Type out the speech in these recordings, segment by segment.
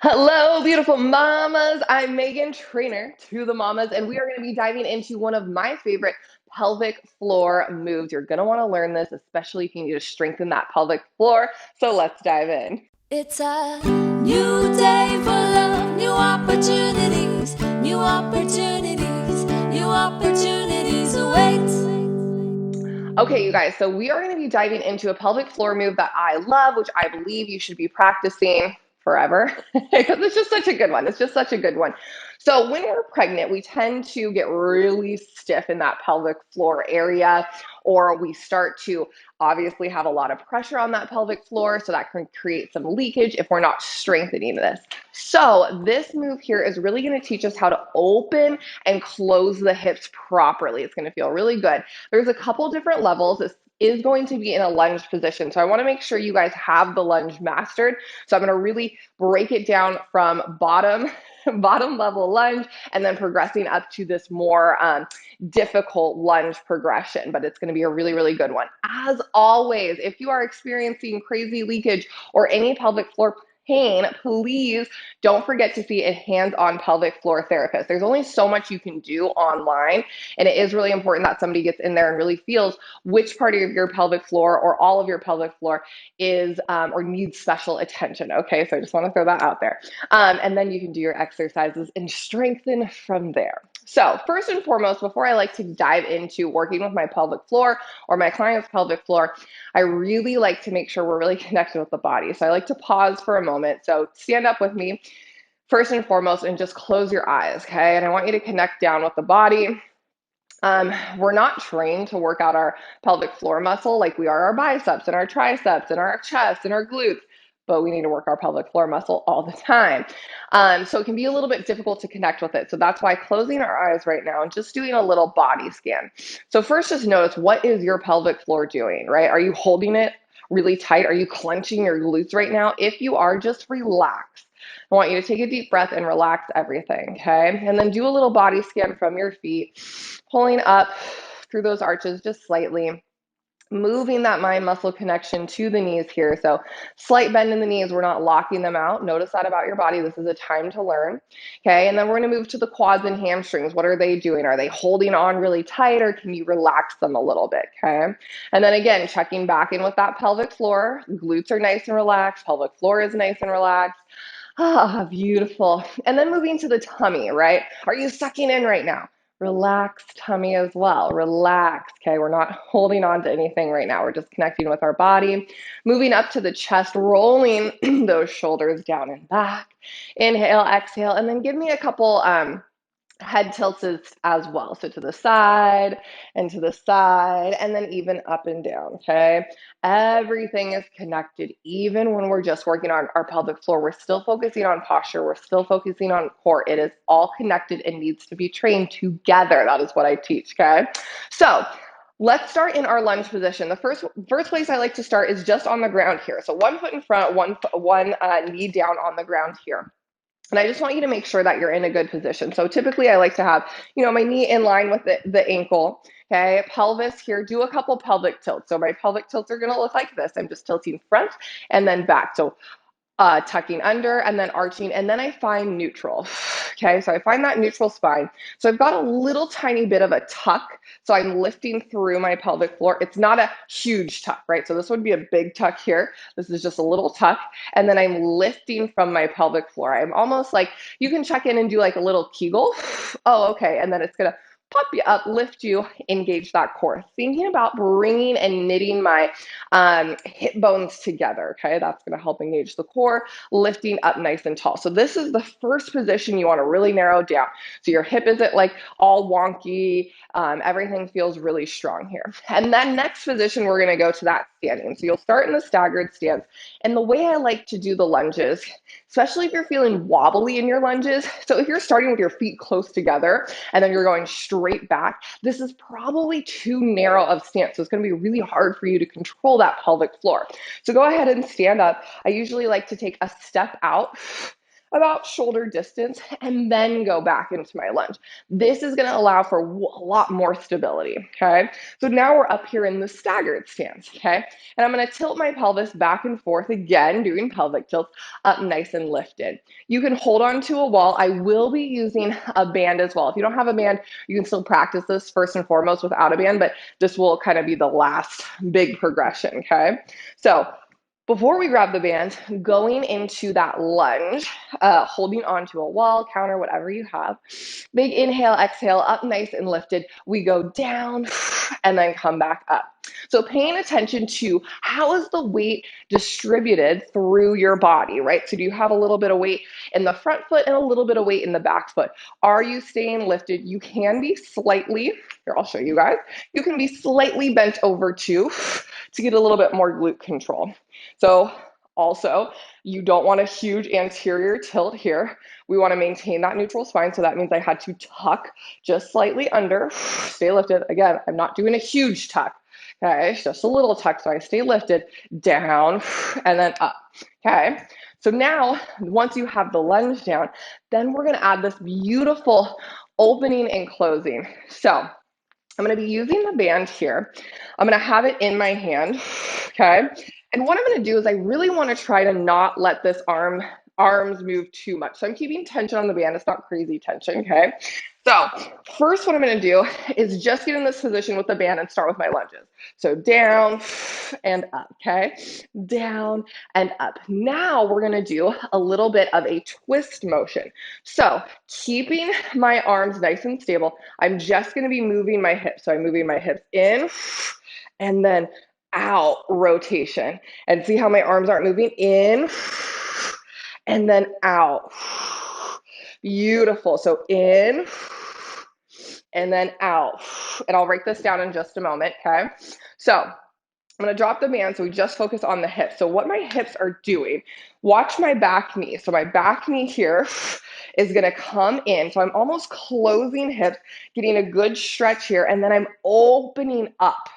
Hello, beautiful mamas. I'm Megan, trainer to the mamas, and we are going to be diving into one of my favorite pelvic floor moves. You're going to want to learn this, especially if you need to strengthen that pelvic floor. So let's dive in. It's a new day full of new opportunities, new opportunities, new opportunities await. Okay, you guys, so we are going to be diving into a pelvic floor move that I love, which I believe you should be practicing forever because it's just such a good one. It's just such a good one. So, when we're pregnant, we tend to get really stiff in that pelvic floor area, or we start to obviously have a lot of pressure on that pelvic floor. So, that can create some leakage if we're not strengthening this. So, this move here is really going to teach us how to open and close the hips properly. It's going to feel really good. There's a couple different levels. This is going to be in a lunge position. So I want to make sure you guys have the lunge mastered. So I'm going to really break it down from bottom level lunge and then progressing up to this more difficult lunge progression, but it's going to be a really, really good one. As always, if you are experiencing crazy leakage or any pelvic floor pain, please don't forget to see a hands-on pelvic floor therapist. There's only so much you can do online, and it is really important that somebody gets in there and really feels which part of your pelvic floor or all of your pelvic floor is or needs special attention. Okay, so I just want to throw that out there. And then you can do your exercises and strengthen from there. So, first and foremost, before I like to dive into working with my pelvic floor or my client's pelvic floor, I really like to make sure we're really connected with the body. So, I like to pause for a moment. So, stand up with me first and foremost and just close your eyes, okay? And I want you to connect down with the body. We're not trained to work out our pelvic floor muscle like we are our biceps and our triceps and our chest and our glutes, but we need to work our pelvic floor muscle all the time. So it can be a little bit difficult to connect with it. So that's why closing our eyes right now and just doing a little body scan. So first, just notice, what is your pelvic floor doing, right? Are you holding it really tight? Are you clenching your glutes right now? If you are, just relax. I want you to take a deep breath and relax everything, okay? And then do a little body scan from your feet, pulling up through those arches just slightly, moving that mind muscle connection to the knees here. So slight bend in the knees, we're not locking them out. Notice that about your body. This is a time to learn. Okay, and then we're going to move to the quads and hamstrings. What are they doing? Are they holding on really tight, or can you relax them a little bit? Okay, and then again, checking back in with that pelvic floor. Glutes are nice and relaxed. Pelvic floor is nice and relaxed. Ah, beautiful. And then moving to the tummy, right? Are you sucking in right now? Relax tummy as well. Relax. Okay. We're not holding on to anything right now. We're just connecting with our body. Moving up to the chest, rolling those shoulders down and back. Inhale, exhale, and then give me a couple head tilts as well. So to the side and to the side, and then even up and down. Okay. Everything is connected. Even when we're just working on our pelvic floor, we're still focusing on posture. We're still focusing on core. It is all connected and needs to be trained together. That is what I teach. Okay. So let's start in our lunge position. The first place I like to start is just on the ground here. So one foot in front, one knee down on the ground here. And I just want you to make sure that you're in a good position. So typically I like to have, my knee in line with the ankle. Okay, pelvis here, do a couple pelvic tilts. So my pelvic tilts are gonna look like this. I'm just tilting front and then back. So tucking under and then arching, and then I find neutral. Okay, so I find that neutral spine. So I've got a little tiny bit of a tuck. So I'm lifting through my pelvic floor. It's not a huge tuck, right? So this would be a big tuck here. This is just a little tuck. And then I'm lifting from my pelvic floor. I'm almost like, you can check in and do like a little Kegel. Oh, okay. And then it's going to pop you up, lift you, engage that core. Thinking about bringing and knitting my hip bones together. Okay, that's going to help engage the core, lifting up nice and tall. So this is the first position you want to really narrow down. So your hip isn't like all wonky. Everything feels really strong here. And then next position, we're going to go to that standing. So you'll start in the staggered stance. And the way I like to do the lunges, especially if you're feeling wobbly in your lunges. So if you're starting with your feet close together and then you're going straight back, this is probably too narrow of stance. So it's going to be really hard for you to control that pelvic floor. So go ahead and stand up. I usually like to take a step out about shoulder distance, and then go back into my lunge. This is gonna allow for a lot more stability, okay? So now we're up here in the staggered stance, okay? And I'm gonna tilt my pelvis back and forth again, doing pelvic tilts, up nice and lifted. You can hold on to a wall. I will be using a band as well. If you don't have a band, you can still practice this first and foremost without a band, but this will kind of be the last big progression, okay? So before we grab the band, going into that lunge, holding onto a wall, counter, whatever you have. Big inhale, exhale, up nice and lifted. We go down and then come back up. So paying attention to how is the weight distributed through your body, right? So do you have a little bit of weight in the front foot and a little bit of weight in the back foot? Are you staying lifted? You can be slightly, here I'll show you guys, you can be slightly bent over too to get a little bit more glute control. So also, you don't want a huge anterior tilt here. We want to maintain that neutral spine. So that means I had to tuck just slightly under, stay lifted. Again, I'm not doing a huge tuck. Okay, it's just a little tuck. So I stay lifted, down, and then up. Okay, so now once you have the lunge down, then we're going to add this beautiful opening and closing. So I'm going to be using the band here. I'm going to have it in my hand. Okay. And what I'm going to do is I really want to try to not let this arms move too much. So I'm keeping tension on the band. It's not crazy tension. Okay. So first, what I'm going to do is just get in this position with the band and start with my lunges. So down and up. Okay. Down and up. Now we're going to do a little bit of a twist motion. So keeping my arms nice and stable, I'm just going to be moving my hips. So I'm moving my hips in and then out, rotation. And see how my arms aren't moving? In and then out. Beautiful. So in and then out. And I'll write this down in just a moment, okay? So I'm going to drop the band so we just focus on the hips. So what my hips are doing, watch my back knee. So my back knee here is going to come in. So I'm almost closing hips, getting a good stretch here, and then I'm opening up.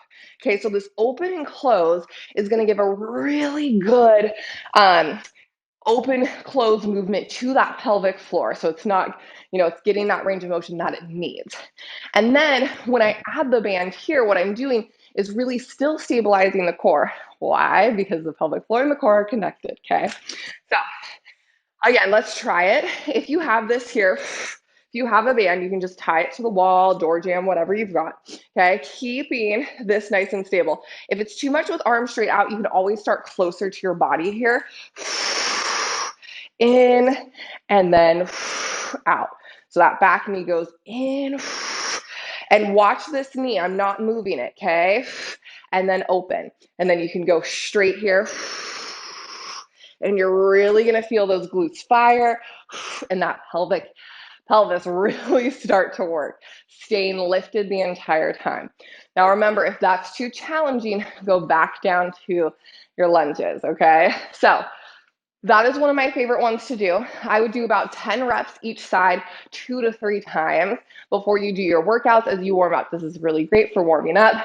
Okay, so this open and close is going to give a really good open close movement to that pelvic floor. So it's not, it's getting that range of motion that it needs. And then when I add the band here, what I'm doing is really still stabilizing the core. Why? Because the pelvic floor and the core are connected, okay? So again, let's try it. If you have this here, if you have a band, you can just tie it to the wall, door jamb, whatever you've got, okay? Keeping this nice and stable. If it's too much with arms straight out, you can always start closer to your body here. In and then out. So that back knee goes in and watch this knee. I'm not moving it, okay? And then open. And then you can go straight here. And you're really going to feel those glutes fire and that pelvis really start to work, staying lifted the entire time. Now remember, if that's too challenging, go back down to your lunges, okay? So that is one of my favorite ones to do. I would do about 10 reps each side, 2 to 3 times before you do your workouts as you warm up. This is really great for warming up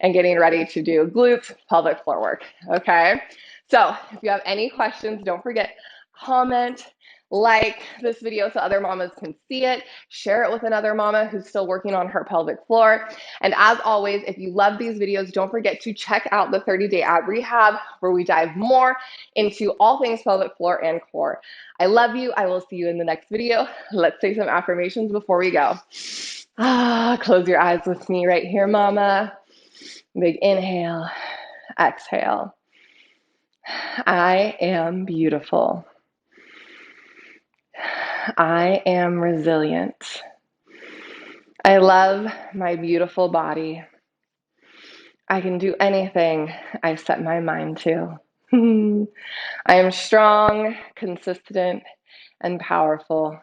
and getting ready to do glutes, pelvic floor work, okay? So if you have any questions, don't forget, comment, like this video so other mamas can see it, share it with another mama who's still working on her pelvic floor. And as always, if you love these videos, don't forget to check out the 30-day ab rehab where we dive more into all things pelvic floor and core. I love you. I will see you in the next video. Let's say some affirmations before we go. Close your eyes with me right here, mama. Big inhale, exhale. I am beautiful. I am resilient. I love my beautiful body. I can do anything I set my mind to. I am strong, consistent, and powerful.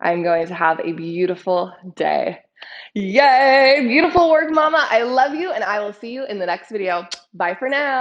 I'm going to have a beautiful day. Yay! Beautiful work, mama. I love you, and I will see you in the next video. Bye for now.